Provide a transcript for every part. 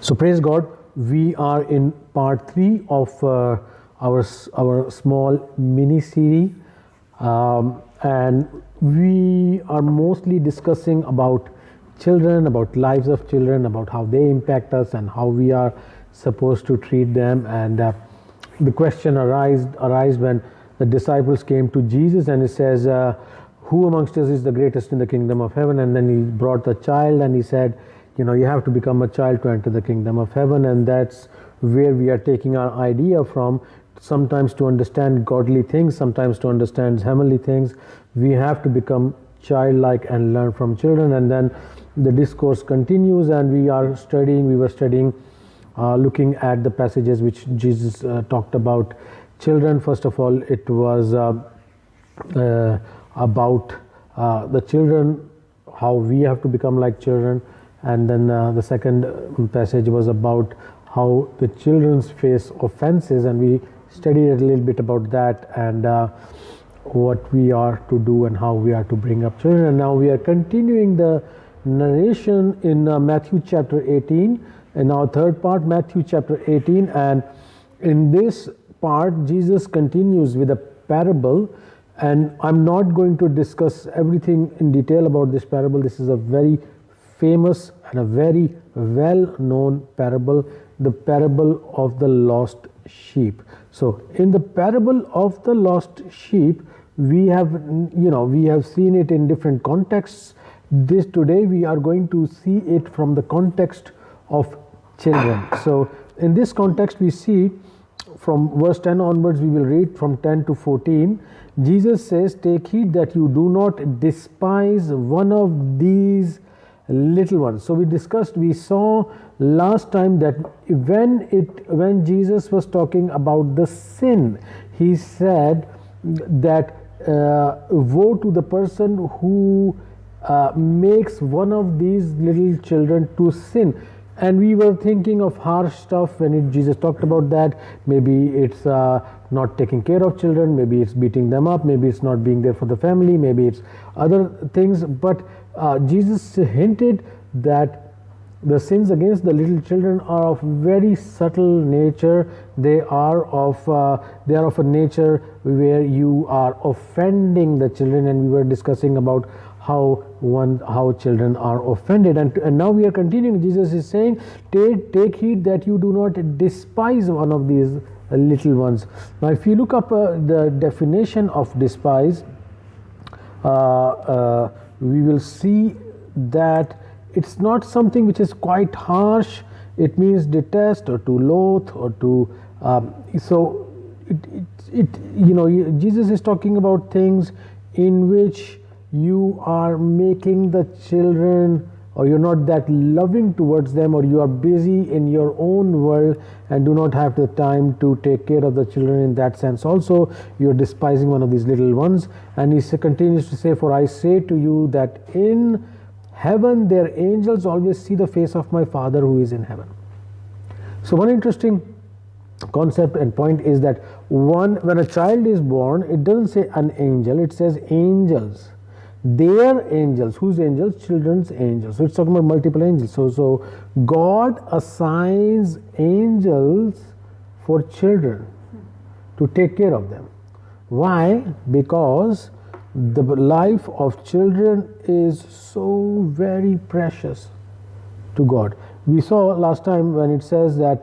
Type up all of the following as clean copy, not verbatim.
So praise God, we are in part 3 of our small mini series, and we are mostly discussing about children, about lives of children, about how they impact us and how we are supposed to treat them. And the question arised when the disciples came to Jesus, and he says, who amongst us is the greatest in the kingdom of heaven? And then he brought the child and he said, you have to become a child to enter the kingdom of heaven. And that's where we are taking our idea from. Sometimes to understand godly things, sometimes to understand heavenly things, we have to become childlike and learn from children. And then the discourse continues, and we were studying looking at the passages which Jesus talked about children. First of all, it was about the children, how we have to become like children. And then the second passage was about how the children face offenses, and we studied a little bit about that and what we are to do and how we are to bring up children. And now we are continuing the narration in Matthew chapter 18, in our third part, Matthew chapter 18. And in this part, Jesus continues with a parable. And I'm not going to discuss everything in detail about this parable. This is a very famous and a very well-known parable, the parable of the lost sheep. So in the parable of the lost sheep, we have seen it in different contexts. Today we are going to see it from the context of children. So in this context, we see from verse 10 onwards, we will read from 10 to 14. Jesus says, "Take heed that you do not despise one of these little ones." So we saw last time that when Jesus was talking about the sin, he said that woe to the person who makes one of these little children to sin. And we were thinking of harsh stuff when Jesus talked about that. Maybe it's not taking care of children, maybe it's beating them up, maybe it's not being there for the family, maybe it's other things. But Jesus hinted that the sins against the little children are of very subtle nature. They are of a nature where you are offending the children, and we were discussing about how children are offended. And now we are continuing. Jesus is saying, take heed that you do not despise one of these little ones. Now if you look up the definition of despise, we will see that it's not something which is quite harsh. It means detest or to loathe or to Jesus is talking about things in which you are making the children, or you're not that loving towards them, or you are busy in your own world and do not have the time to take care of the children. In that sense also, you're despising one of these little ones. And he continues to say, "For I say to you that in heaven their angels always see the face of my Father who is in heaven." So one interesting concept and point is that when a child is born, it doesn't say an angel, it says angels. Their angels. Whose angels? Children's angels. So it's talking about multiple angels. So God assigns angels for children to take care of them. Why? Because the life of children is so very precious to God. We saw last time when it says that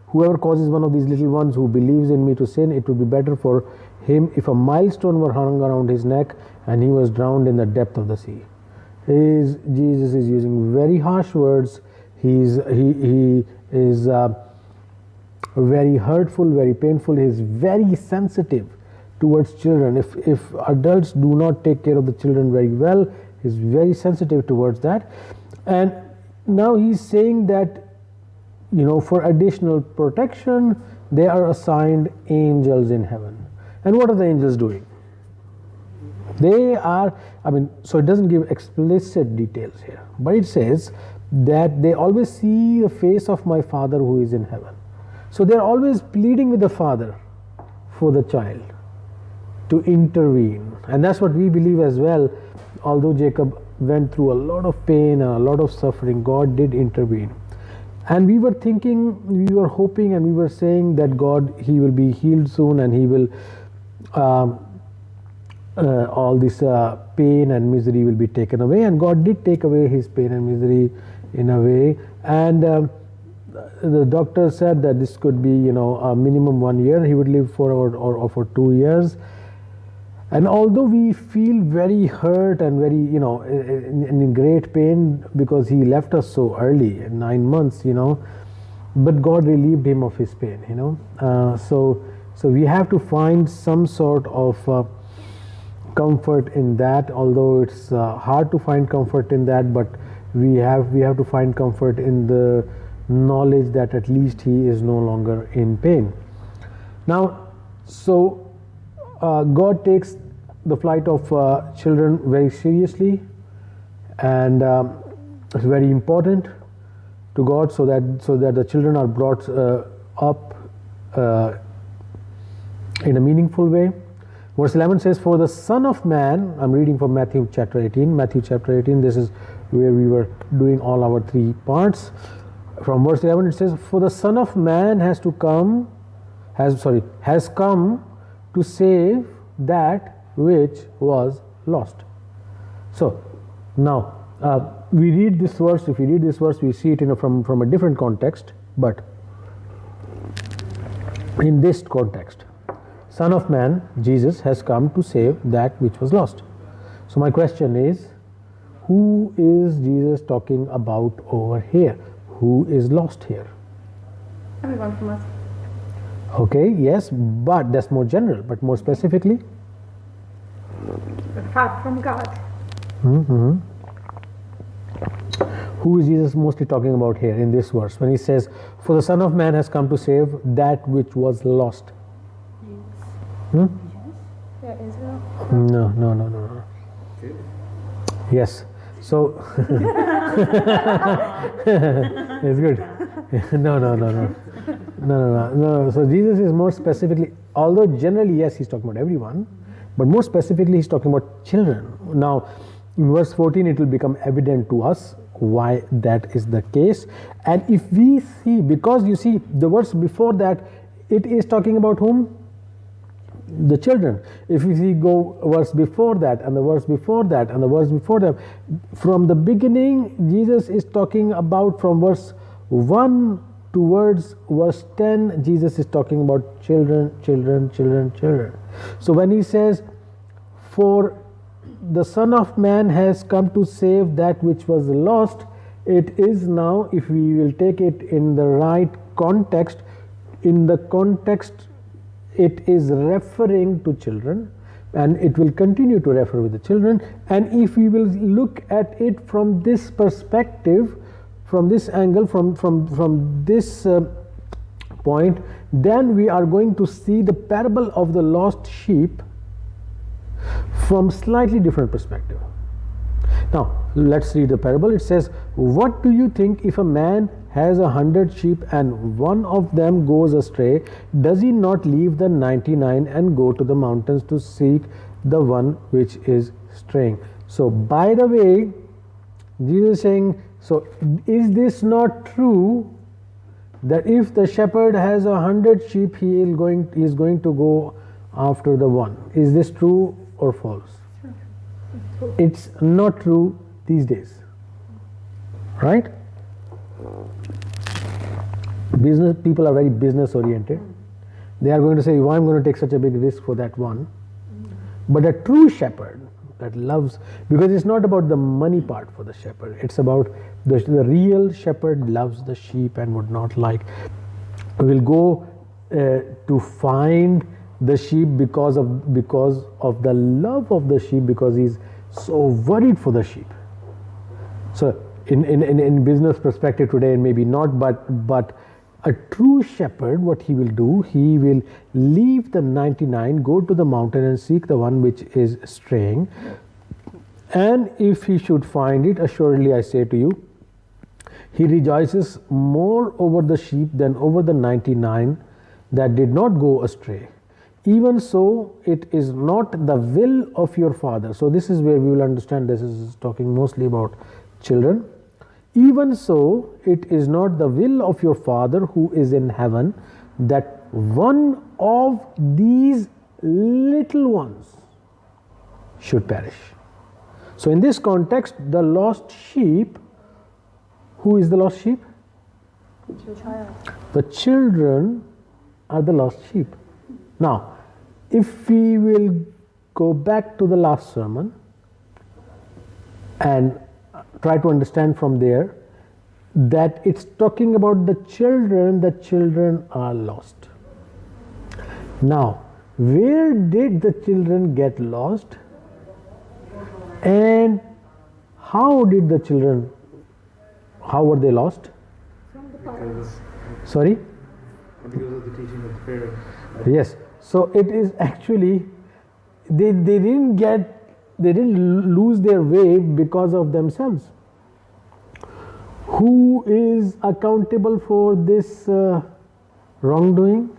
whoever causes one of these little ones who believes in me to sin, it would be better for him if a milestone were hung around his neck and he was drowned in the depth of the sea. Jesus is using very harsh words. He is very hurtful, very painful. He is very sensitive towards children. If adults do not take care of the children very well, he's very sensitive towards that. And now he's saying that for additional protection, they are assigned angels in heaven. And what are the angels doing? They are, so it doesn't give explicit details here, but it says that they always see the face of my Father who is in heaven. So they're always pleading with the Father for the child to intervene. And that's what we believe as well. Although Jacob went through a lot of pain and a lot of suffering, God did intervene. And we were thinking, we were hoping, and we were saying that God, he will be healed soon, and he will, all this pain and misery will be taken away. And God did take away his pain and misery in a way. And the doctor said that this could be, a minimum 1 year. He would live for or for 2 years. And although we feel very hurt and very, in great pain because he left us so early, 9 months, but God relieved him of his pain, So we have to find some sort of comfort in that, although it's hard to find comfort in that, but we have to find comfort in the knowledge that at least he is no longer in pain. Now, so God takes the flight of children very seriously, and it's very important to God, so that the children are brought up in a meaningful way. Verse 11 says, "For the Son of Man," I'm reading from Matthew chapter 18. Matthew chapter 18. This is where we were doing all our 3 parts. From verse 11 it says, "For the Son of Man has come to save that which was lost." So now we read this verse. If we read this verse, we see it from a different context. But in this context, Son of Man, Jesus, has come to save that which was lost. So my question is, who is Jesus talking about over here? Who is lost here? Everyone from us. Okay, yes, but that's more general. But more specifically? Apart from God. Mm-hmm. Who is Jesus mostly talking about here in this verse when he says, "For the Son of Man has come to save that which was lost"? Yeah, Israel. No. Yes. So it's good. No. So Jesus is more specifically, although generally yes, he's talking about everyone, but more specifically he's talking about children. Now, in verse 14, it will become evident to us why that is the case. And if we see, because you see the verse before that, it is talking about whom? The children. If we go verse before that and the verse before that and the verse before that, from the beginning Jesus is talking about, from verse 1 towards verse 10, Jesus is talking about children. So when he says, "For the Son of Man has come to save that which was lost," it is now, if we will take it in the right context, it is referring to children, and it will continue to refer with the children. And if we will look at it from this perspective, from this angle, from this point, then we are going to see the parable of the lost sheep from slightly different perspective. Now let's read the parable. It says, "What do you think if a man has 100 sheep and one of them goes astray? Does he not leave the 99 and go to the mountains to seek the one which is straying?" So by the way, Jesus is saying, so is this not true that if the shepherd has 100 sheep, he is going to go after the one? Is this true or false? It's not true these days, right? Business people are very business oriented. They are going to say, "Why I'm going to take such a big risk for that one?" But a true shepherd that loves, because it's not about the money part for the shepherd, it's about the real shepherd loves the sheep and would not will go to find the sheep because of the love of the sheep, because he's so worried for the sheep. So in business perspective today, maybe not, but a true shepherd, what he will do, he will leave the 99, go to the mountain and seek the one which is straying. And if he should find it, assuredly I say to you, he rejoices more over the sheep than over the 99 that did not go astray. Even so, it is not the will of your Father. So this is where we will understand this is talking mostly about children. Even so, it is not the will of your Father who is in heaven that one of these little ones should perish. So in this context, the lost sheep, who is the lost sheep? Child. The children are the lost sheep. Now, if we will go back to the last sermon and try to understand from there that it's talking about the children are lost. Now, where did the children get lost? And how were they lost? From the parents. Sorry? Because of the teaching of the parents. Yes. So it is actually, they didn't lose their way because of themselves. Who is accountable for this wrongdoing?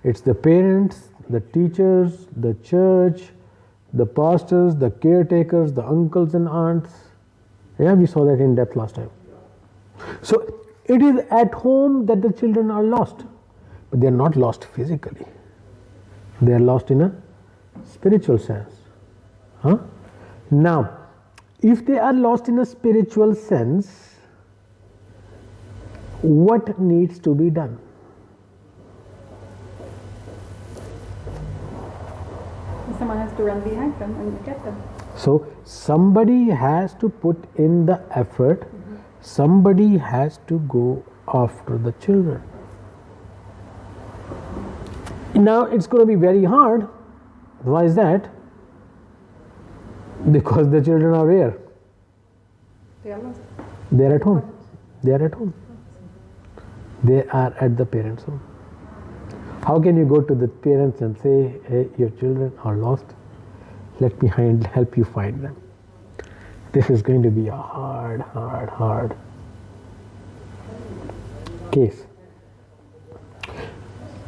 It's the parents, the teachers, the church, the pastors, the caretakers, the uncles and aunts. Yeah, we saw that in depth last time. So it is at home that the children are lost, but they are not lost physically. They are lost in a spiritual sense. Now, if they are lost in a spiritual sense, what needs to be done? Someone has to run behind them and get them. So somebody has to put in the effort. Somebody has to go after the children. Now it's going to be very hard. Why is that? Because the children are where? They are lost. They are at home. They are at home. They are at the parents' home. How can you go to the parents and say, hey, your children are lost? Let me help you find them. This is going to be a hard case.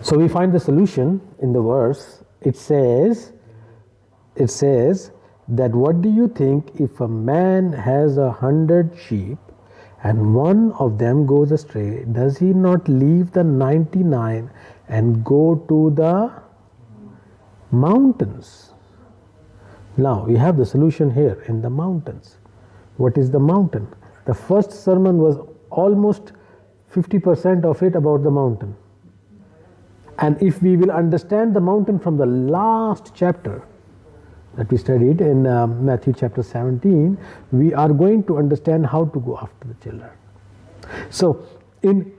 So we find the solution in the verse. It says that what do you think if a man has 100 sheep and one of them goes astray, does he not leave the 99 and go to the mountains? Now we have the solution here in the mountains. What is the mountain? The first sermon was almost 50% of it about the mountain. And if we will understand the mountain from the last chapter that we studied in Matthew chapter 17, we are going to understand how to go after the children. So in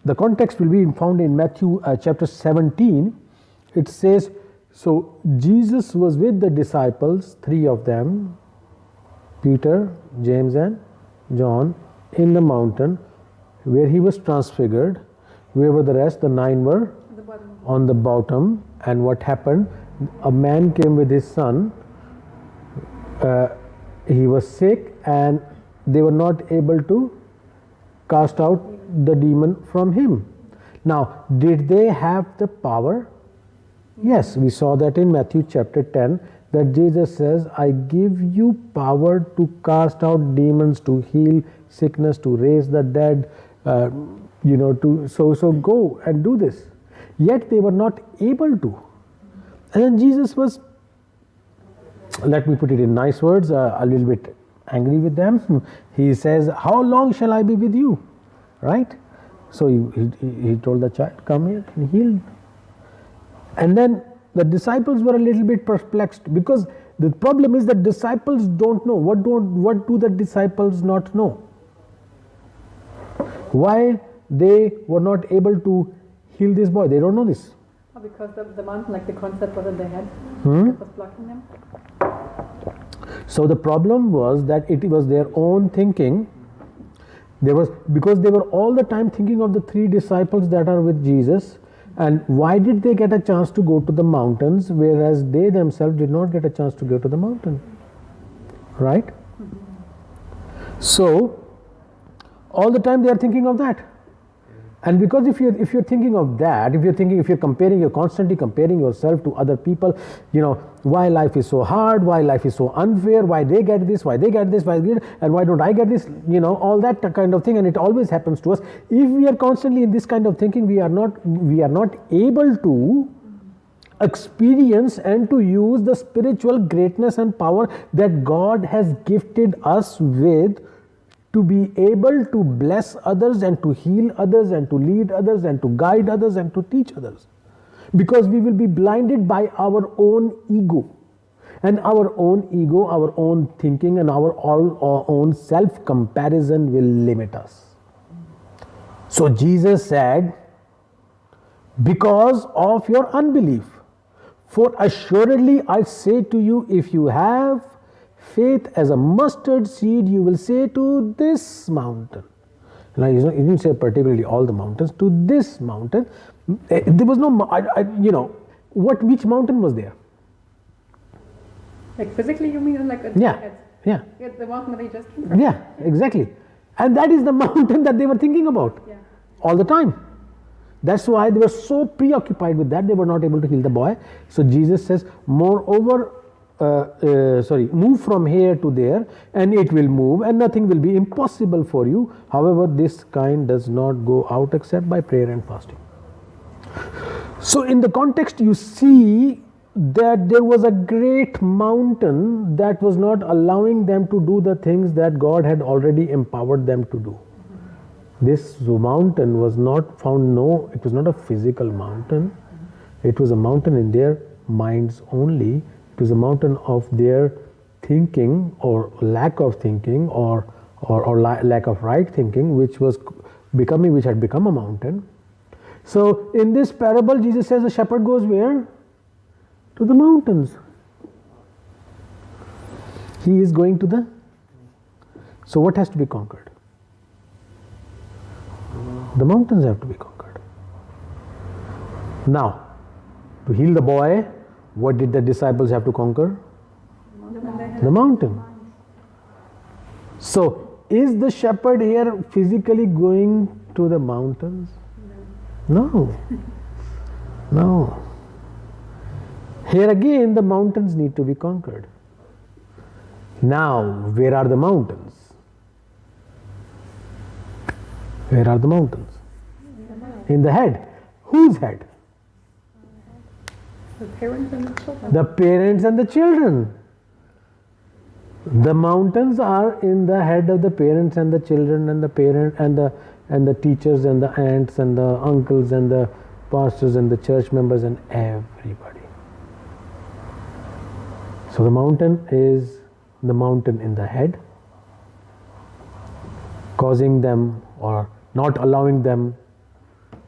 the context will be found in Matthew chapter 17. It says, so Jesus was with the disciples, 3 of them, Peter, James and John, in the mountain where he was transfigured. Where were the rest? The 9 were on the bottom. And what happened? A man came with his son. He was sick and they were not able to cast out the demon from him. Now, did they have the power? Yes, we saw that in Matthew chapter 10, that Jesus says, I give you power to cast out demons, to heal sickness, to raise the dead, so go and do this. Yet they were not able to. And then Jesus was, let me put it in nice words, a little bit angry with them. He says, how long shall I be with you? Right? So he told the child, come here, and healed. And then the disciples were a little bit perplexed, because the problem is that disciples don't know. What do the disciples not know? Why they were not able to heal this boy? They don't know this. Oh, because the mountain, like the concept was in their head, that was blocking them. So the problem was that it was their own thinking. Because they were all the time thinking of the 3 disciples that are with Jesus. And why did they get a chance to go to the mountains, whereas they themselves did not get a chance to go to the mountain? Right? So all the time they are thinking of that. And because if you're thinking of that, if you're constantly comparing yourself to other people, why life is so hard, why life is so unfair, why they get this, and why don't I get this, all that kind of thing, and it always happens to us. If we are constantly in this kind of thinking, we are not able to experience and to use the spiritual greatness and power that God has gifted us with, to be able to bless others and to heal others and to lead others and to guide others and to teach others. Because we will be blinded by our own ego. And our own thinking, and our own self-comparison will limit us. So Jesus said, because of your unbelief, for assuredly I say to you, if you have faith as a mustard seed, you will say to this mountain. Now, he didn't say particularly all the mountains, to this mountain. There was no, which mountain was there? Like physically, you mean like a Yeah. the mountain they just came from. Yeah, exactly. And that is the mountain that they were thinking about all the time. That's why they were so preoccupied with that, they were not able to heal the boy. So Jesus says, moreover, move from here to there, and it will move, and nothing will be impossible for you. However, this kind does not go out except by prayer and fasting. So in the context, you see that there was a great mountain that was not allowing them to do the things that God had already empowered them to do. This mountain was not found, it was not a physical mountain. It was a mountain in their minds only. It was a mountain of their thinking, or lack of thinking, or lack of right thinking, which had become a mountain. So in this parable, Jesus says the shepherd goes where? To the mountains. He is going to the. So what has to be conquered? The mountains have to be conquered. Now, to heal the boy, what did the disciples have to conquer? The mountain. So, is the shepherd here physically going to the mountains? No. No. Here again, the mountains need to be conquered. Now, where are the mountains? Where are the mountains? In the head. Whose head? The parents and the children. The parents and the children. The mountains are in the head of the parents and the children and the parent and the teachers and the aunts and the uncles and the pastors and the church members and everybody. So the mountain is the mountain in the head, causing them or not allowing them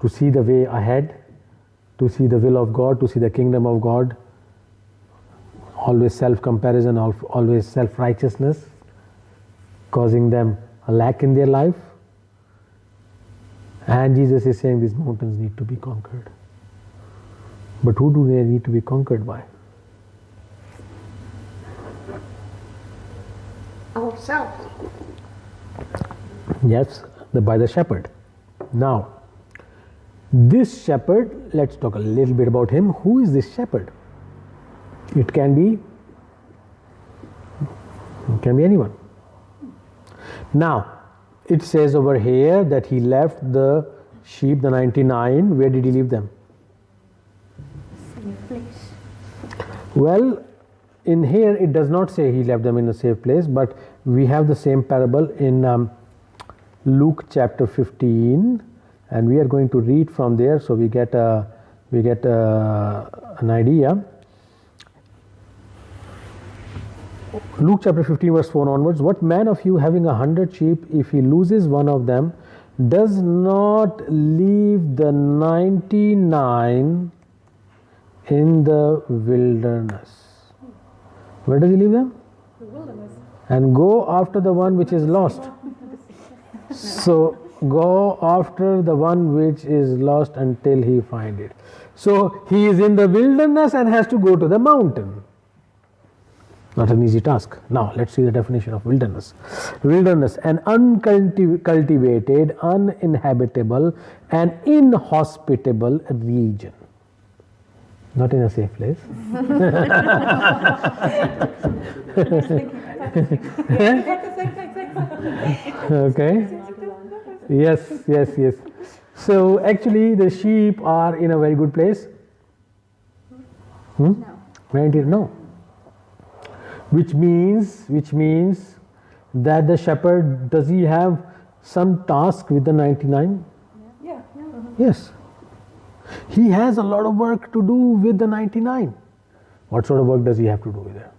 to see the way ahead, to see the will of God, to see the kingdom of God. Always self-comparison, always self-righteousness, causing them a lack in their life. And Jesus is saying these mountains need to be conquered. But who do they need to be conquered by? Ourselves. Yes, by the shepherd. Now, this shepherd, let's talk a little bit about him. Who is this shepherd? It can be anyone. Now, it says over here that he left the sheep, the 99. Where did he leave them? Safe place. Well, in here it does not say he left them in a safe place, but we have the same parable in Luke chapter 15, and we are going to read from there, so we get an idea. Luke chapter 15 verse 4 onwards. What man of you, having 100 sheep, if he loses one of them, does not leave the 99 in the wilderness? Where does he leave them? The wilderness. And go after the one which is lost. So go after the one which is lost until he find it. So he is in the wilderness and has to go to the mountain. Not an easy task. Now let's see the definition of wilderness. Wilderness, an uncultivated, uninhabitable, and inhospitable region. Not in a safe place. Okay. Yes. So actually, the sheep are in a very good place. No. No. Which means that the shepherd, does he have some task with the 99? Yeah. Yes. He has a lot of work to do with the 99. What sort of work does he have to do with them?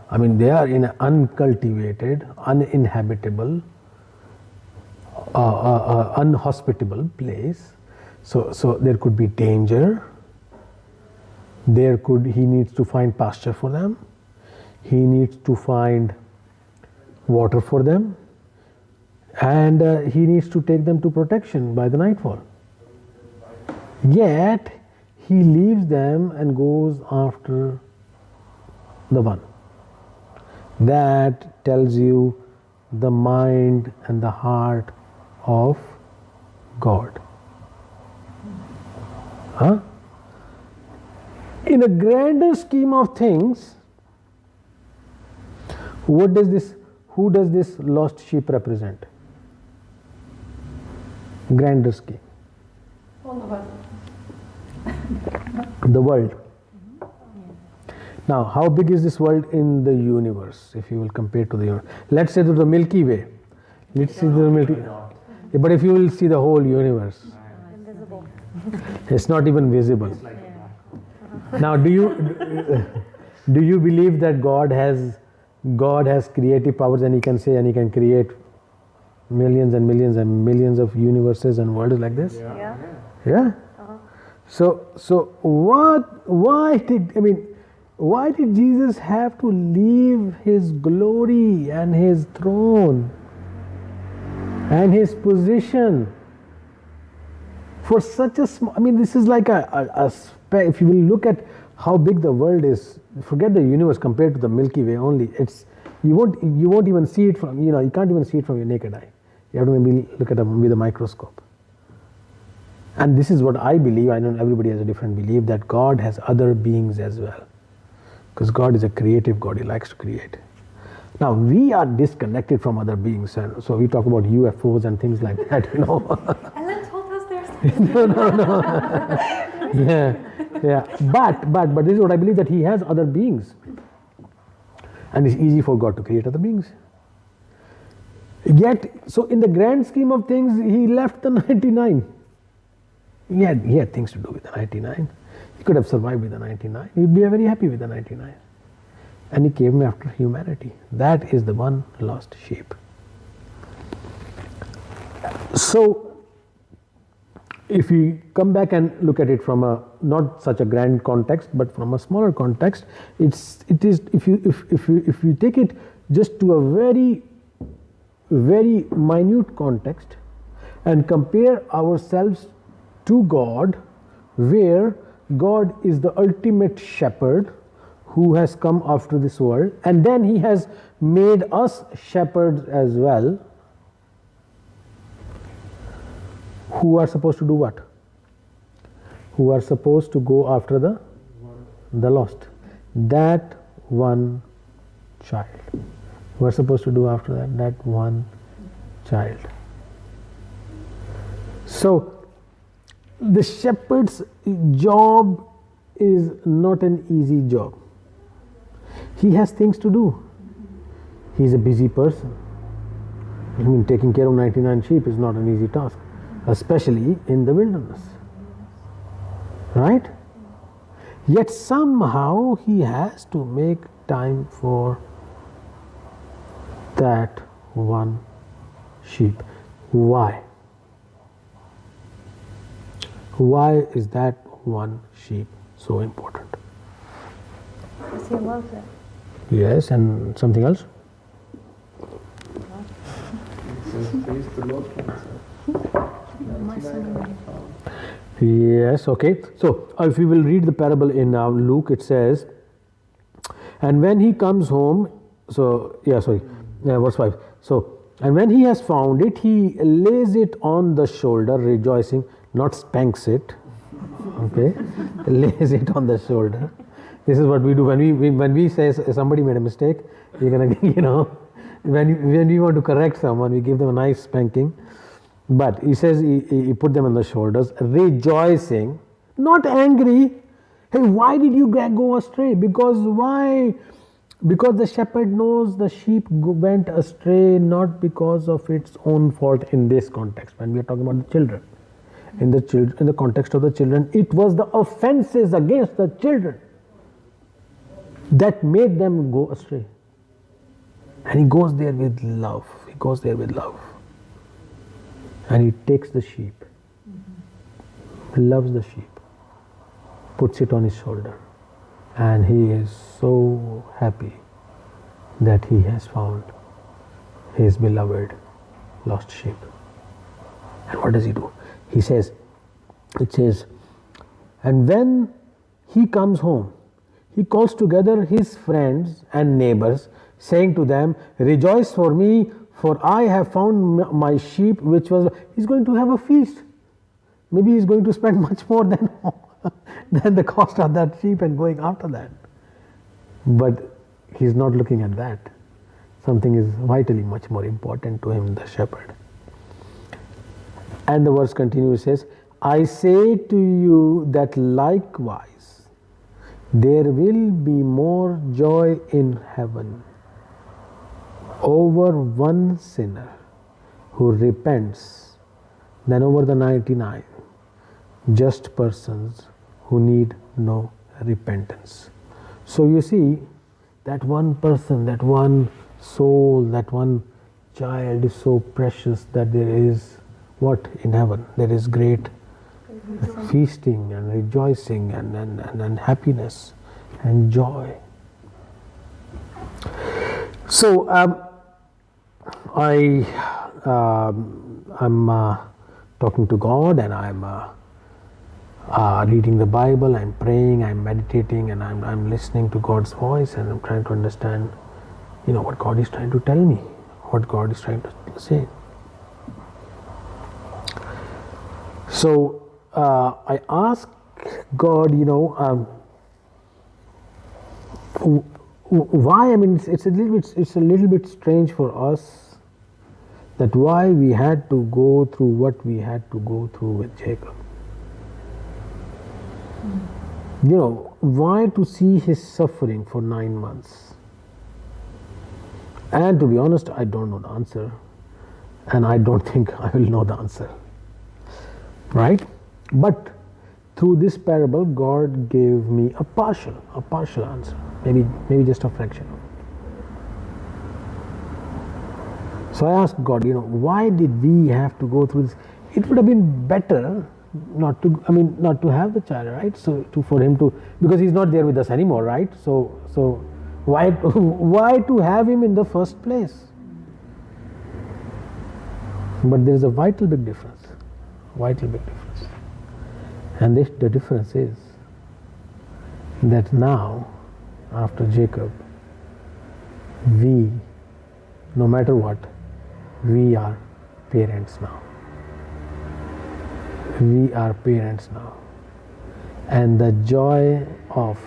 I mean, they are in an uncultivated, uninhabitable, unhospitable place. So there could be danger. He needs to find pasture for them. He needs to find water for them. And he needs to take them to protection by the nightfall. Yet, he leaves them and goes after the one. That tells you the mind and the heart of God. Huh? In a grander scheme of things, who does this lost sheep represent? Grander scheme. All of us. The world. Now, how big is this world in the universe, if you will compare to the universe? Let's say to the Milky Way. Let's see the Milky Way. But if you will see the whole universe, Invisible. it's not even visible. Now, do you believe that God has creative powers and he can create millions and millions and millions of universes and worlds like this? Yeah? So why did Jesus have to leave his glory and his throne and his position for such a small? I mean, this is like if you will look at how big the world is, forget the universe compared to the Milky Way only. You won't even see it from, you can't even see it from your naked eye. You have to maybe look at it with a microscope. And this is what I believe. I know everybody has a different belief, that God has other beings as well. Because God is a creative God. He likes to create. Now, we are disconnected from other beings. And so we talk about UFOs and things like that, Ellen told us there's No. Yeah. But this is what I believe, that he has other beings. And it's easy for God to create other beings. Yet, so in the grand scheme of things, he left the 99. He had things to do with the 99. He could have survived with the 99. He'd be very happy with the 99. And he came after humanity. That is the one lost sheep. So, if we come back and look at it from a not such a grand context, but from a smaller context, it is if you take it just to a very, very minute context and compare ourselves to God, where God is the ultimate shepherd who has come after this world, and then he has made us shepherds as well, who are supposed to do what? Who are supposed to go after the lost. That one child. Who are supposed to do after that one child. So, the shepherd's job is not an easy job. He has things to do. He's a busy person. I mean, taking care of 99 sheep is not an easy task, especially in the wilderness. Right? Yet somehow he has to make time for that one sheep. Why? Why is that one sheep so important? Because he loves it. Yes, and something else? Yes, okay. So, if we will read the parable in Luke, it says, And when he comes home, verse 5. So, and when he has found it, he lays it on the shoulder, rejoicing, not spanks it, okay, lays it on the shoulder. This is what we do when we say somebody made a mistake. You're gonna, when we want to correct someone, we give them a nice spanking. But he says he put them on the shoulders, rejoicing, not angry. Hey, why did you go astray? Because why? Because the shepherd knows the sheep went astray not because of its own fault in this context. When we are talking about the children, in the context of the children, it was the offenses against the children that made them go astray. And he goes there with love. He goes there with love. And he takes the sheep, loves the sheep, puts it on his shoulder. And he is so happy that he has found his beloved lost sheep. And what does he do? It says, and when he comes home, he calls together his friends and neighbors, saying to them, rejoice for me, for I have found my sheep which was... He's going to have a feast. Maybe he's going to spend much more than the cost of that sheep and going after that. But he's not looking at that. Something is vitally much more important to him, the shepherd. And the verse continues, says, I say to you that likewise there will be more joy in heaven over one sinner who repents than over the 99 just persons who need no repentance. So you see, that one person, that one soul, that one child is so precious that there is what in heaven? There is great feasting and rejoicing and happiness and joy. So I'm talking to God, and I'm reading the Bible, I'm praying, I'm meditating, and I'm listening to God's voice, and I'm trying to understand, what God is trying to tell me, what God is trying to say. So I ask God, why? I mean, it's a little bit strange for us that why we had to go through what we had to go through with Jacob. Why to see his suffering for 9 months? And to be honest, I don't know the answer, and I don't think I will know the answer. Right? But through this parable, God gave me a partial answer, maybe just a fraction. So I asked God, why did we have to go through this? It would have been better not to have the child, right? So for him to, because he's not there with us anymore, right? So why to have him in the first place? But there is a vital big difference. And the difference is that now, after Jacob, we, no matter what, we are parents now. We are parents now. And the joy of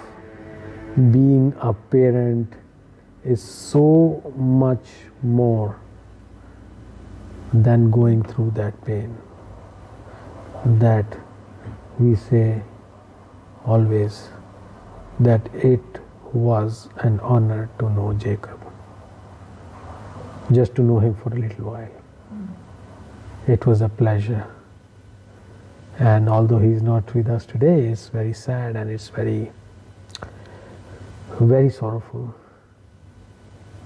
being a parent is so much more than going through that pain, that we say always that it was an honor to know Jacob, just to know him for a little while. It was a pleasure. And although he is not with us today, it's very sad and it's very, very sorrowful.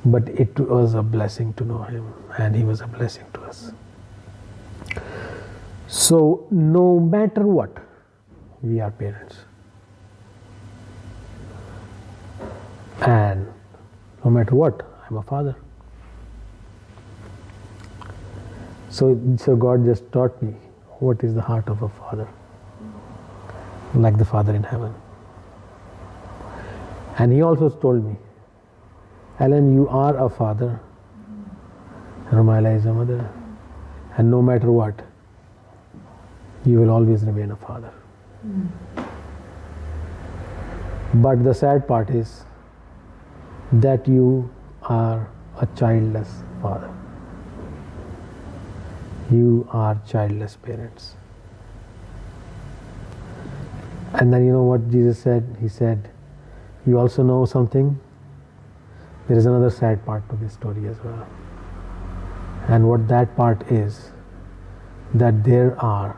But it was a blessing to know him, and he was a blessing to us. So no matter what, we are parents. And no matter what, I'm a father. So God just taught me what is the heart of a father, like the Father in heaven. And he also told me Ellen, you are a father. Romaila is a mother. And no matter what, you will always remain a father. But the sad part is that you are a childless father. You are childless parents. And then you know what Jesus said? He said, you also know something? There is another sad part to this story as well. And what that part is, that there are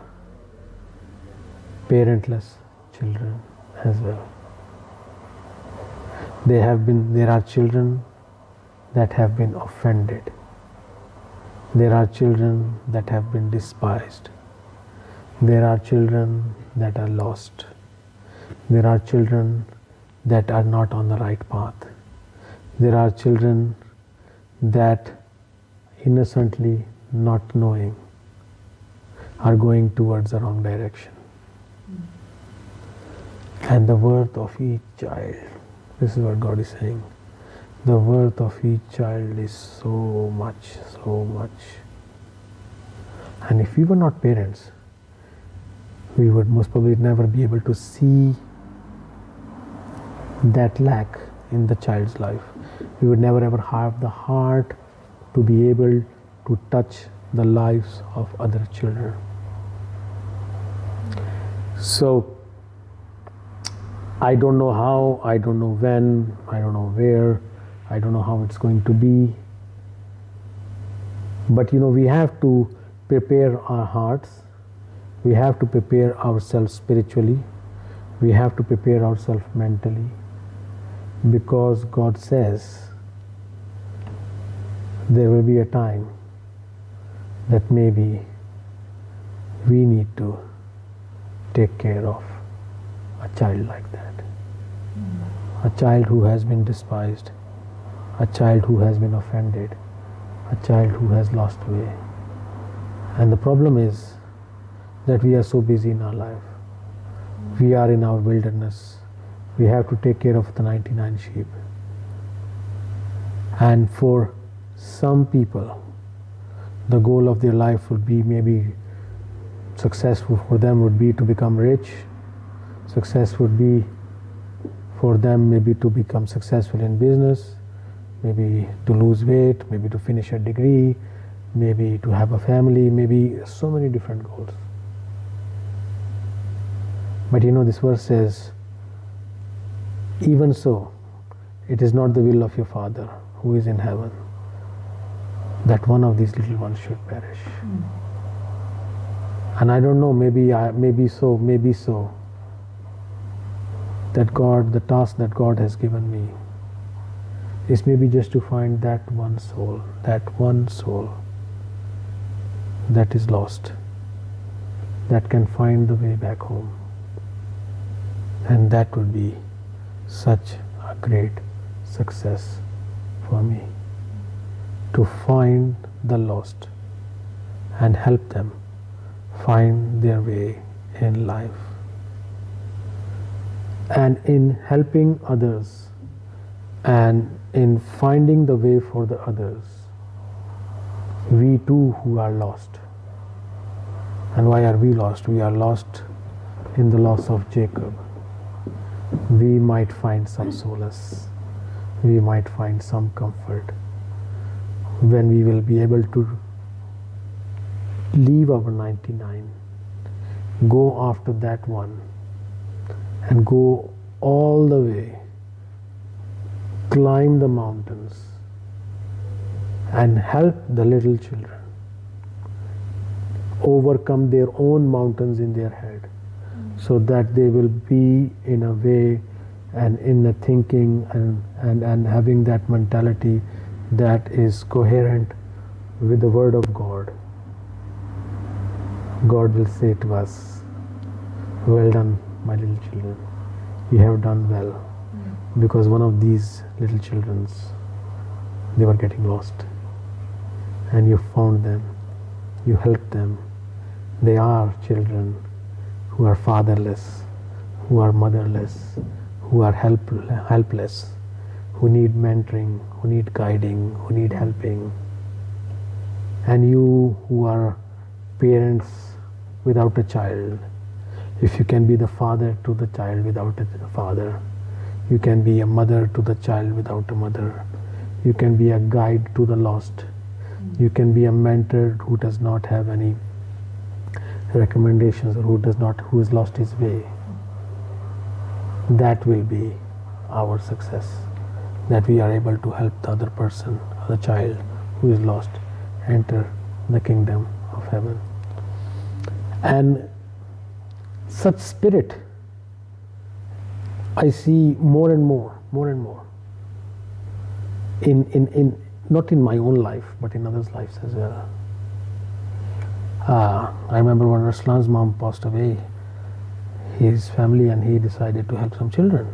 parentless children as well. There are children that have been offended. There are children that have been despised. There are children that are lost. There are children that are not on the right path. There are children that innocently, not knowing, are going towards the wrong direction. And the worth of each child, this is what God is saying, the worth of each child is so much, so much. And if we were not parents, we would most probably never be able to see that lack in the child's life. We would never ever have the heart to be able to touch the lives of other children. So, I don't know how, I don't know when, I don't know where, I don't know how it's going to be. But we have to prepare our hearts. We have to prepare ourselves spiritually. We have to prepare ourselves mentally. Because God says there will be a time that maybe we need to take care of a child like that. A child who has been despised, a child who has been offended, a child who has lost way. And the problem is that we are so busy in our life. We are in our wilderness. We have to take care of the 99 sheep. And for some people, the goal of their life would be maybe successful for them would be to become rich. Success would be for them maybe to become successful in business, maybe to lose weight, maybe to finish a degree, maybe to have a family, maybe so many different goals. But this verse says, even so, it is not the will of your Father who is in heaven that one of these little ones should perish. And I don't know, maybe so, that God, the task that God has given me is maybe just to find that one soul that is lost, that can find the way back home. And that would be such a great success for me, to find the lost and help them find their way in life. And in helping others and in finding the way for the others, we too who are lost. And why are we lost? We are lost in the loss of Jacob. We might find some solace. We might find some comfort when we will be able to leave our 99, go after that one, and go all the way, climb the mountains, and help the little children overcome their own mountains in their head, so that they will be in a way and in a thinking and having that mentality that is coherent with the Word of God. God will say to us, well done, my little children, you have done well. Because one of these little children, they were getting lost, and you found them, you helped them. They are children who are fatherless, who are motherless, who are helpless, who need mentoring, who need guiding, who need helping. And you who are parents without a child, if you can be the father to the child without a father, you can be a mother to the child without a mother, you can be a guide to the lost, you can be a mentor who does not have any recommendations, or who has lost his way. That will be our success, that we are able to help the other person, the child who is lost, enter the kingdom of heaven. And such spirit I see more and more in not in my own life but in others' lives as well. I remember when Ruslan's mom passed away, his family and he decided to help some children,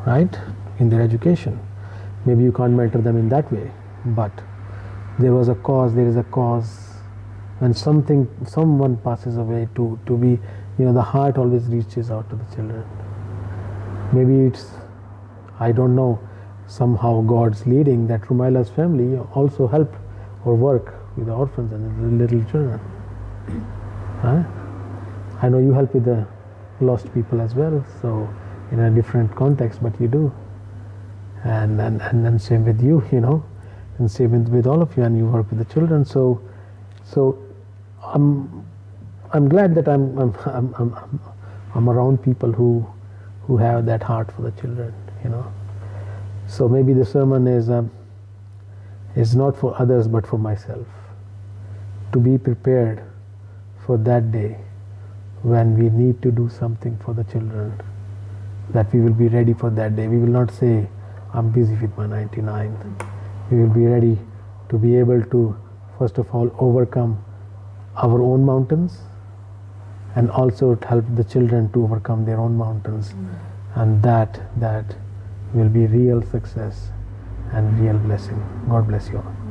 right, in their education. Maybe you can't mentor them in that way, but there is a cause. When someone passes away, to be, the heart always reaches out to the children. Maybe it's, I don't know, somehow God's leading that Rumaila's family also help or work with the orphans and the little children. Huh? I know you help with the lost people as well, so in a different context, but you do. And then same with you, and same with all of you, and you work with the children. So I'm glad that I'm around people who have that heart for the children, So maybe the sermon is not for others but for myself, to be prepared for that day when we need to do something for the children, that we will be ready for that day. We will not say, I'm busy with my 99. We will be ready to be able to, first of all, overcome our own mountains, and also to help the children to overcome their own mountains. And that will be real success and real blessing. God bless you all.